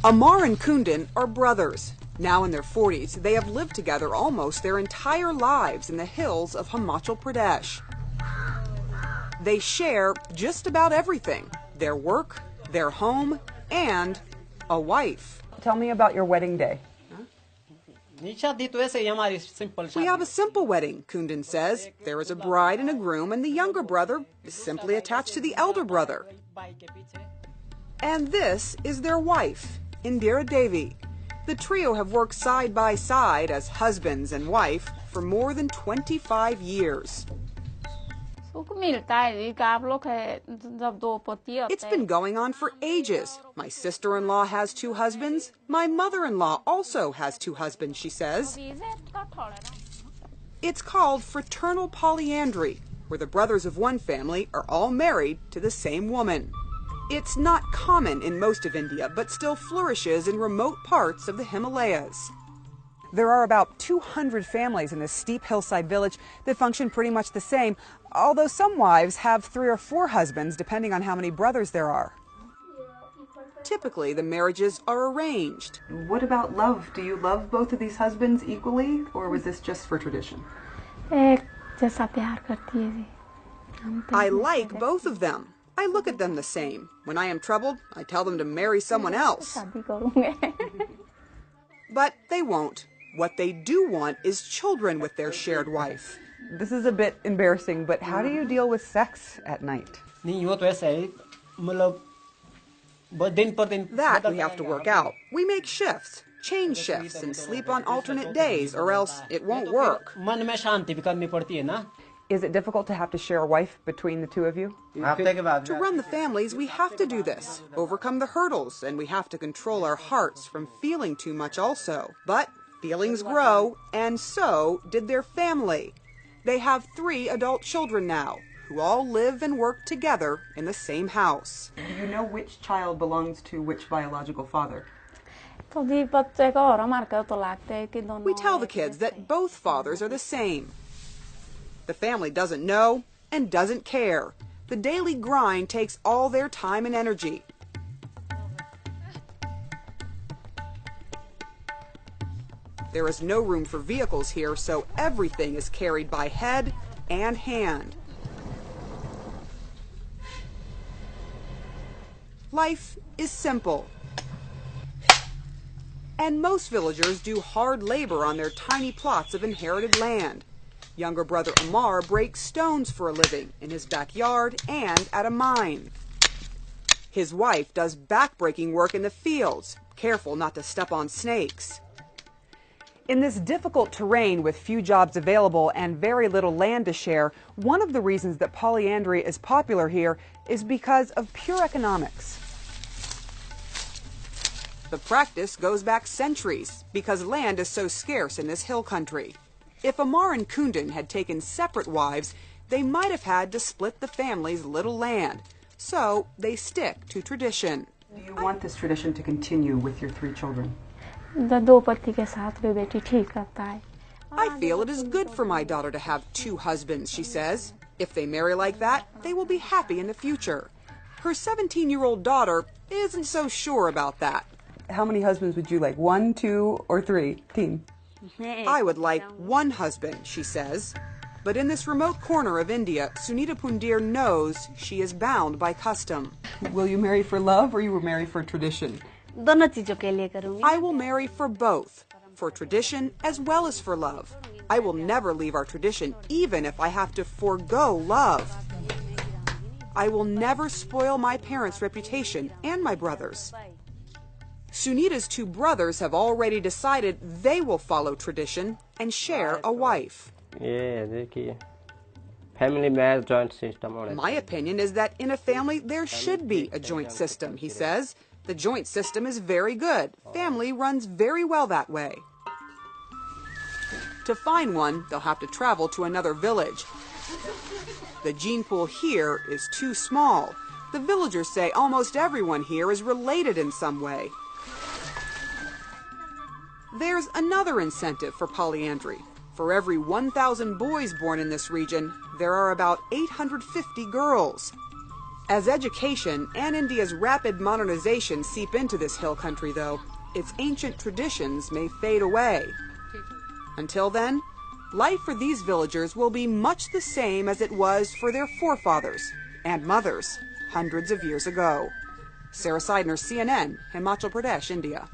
Amar and Kundin are brothers. Now in their 40s, they have lived together almost their entire lives in the hills of Himachal Pradesh. They share just about everything: their work, their home, and a wife. Tell me about your wedding day. We have a simple wedding, Kundin says. There is a bride and a groom, and the younger brother is simply attached to the elder brother. And this is their wife, Indira Devi. The trio have worked side by side as husbands and wife for more than 25 years. It's been going on for ages. My sister-in-law has 2 husbands. My mother-in-law also has 2 husbands, she says. It's called fraternal polyandry, where the brothers of one family are all married to the same woman. It's not common in most of India, but still flourishes in remote parts of the Himalayas. There are about 200 families in this steep hillside village that function pretty much the same, although some wives have 3 or 4 husbands, depending on how many brothers there are. Typically, the marriages are arranged. What about love? Do you love both of these husbands equally, or was this just for tradition? I like both of them. I look at them the same. When I am troubled, I tell them to marry someone else. But they won't. What they do want is children with their shared wife. This is a bit embarrassing, but how do you deal with sex at night? That we have to work out. We make shifts, change shifts, and sleep on alternate days, or else it won't work. Is it difficult to have to share a wife between the 2 of you? To run the families, we have to do this, overcome the hurdles, and we have to control our hearts from feeling too much also. But feelings grow, and so did their family. They have 3 adult children now, who all live and work together in the same house. Do you know which child belongs to which biological father? We tell the kids that both fathers are the same. The family doesn't know and doesn't care. The daily grind takes all their time and energy. There is no room for vehicles here, so everything is carried by head and hand. Life is simple. And most villagers do hard labor on their tiny plots of inherited land. Younger brother Amar breaks stones for a living in his backyard and at a mine. His wife does back-breaking work in the fields, careful not to step on snakes. In this difficult terrain with few jobs available and very little land to share, one of the reasons that polyandry is popular here is because of pure economics. The practice goes back centuries because land is so scarce in this hill country. If Amar and Kundin had taken separate wives, they might have had to split the family's little land. So they stick to tradition. Do you want this tradition to continue with your 3 children? I feel it is good for my daughter to have 2 husbands, she says. If they marry like that, they will be happy in the future. Her 17-year-old daughter isn't so sure about that. How many husbands would you like? 1, 2, or 3? Team. I would like 1 husband, she says. But in this remote corner of India, Sunita Pundir knows she is bound by custom. Will you marry for love or you will marry for tradition? I will marry for both, for tradition as well as for love. I will never leave our tradition, even if I have to forego love. I will never spoil my parents' reputation and my brother's. Sunita's 2 brothers have already decided they will follow tradition and share a wife. My opinion is that in a family there should be a joint system, he says. The joint system is very good. Family runs very well that way. To find one, they'll have to travel to another village. The gene pool here is too small. The villagers say almost everyone here is related in some way. There's another incentive for polyandry. For every 1,000 boys born in this region, there are about 850 girls. As education and India's rapid modernization seep into this hill country, though, its ancient traditions may fade away. Until then, life for these villagers will be much the same as it was for their forefathers and mothers hundreds of years ago. Sarah Seidner, CNN, Himachal Pradesh, India.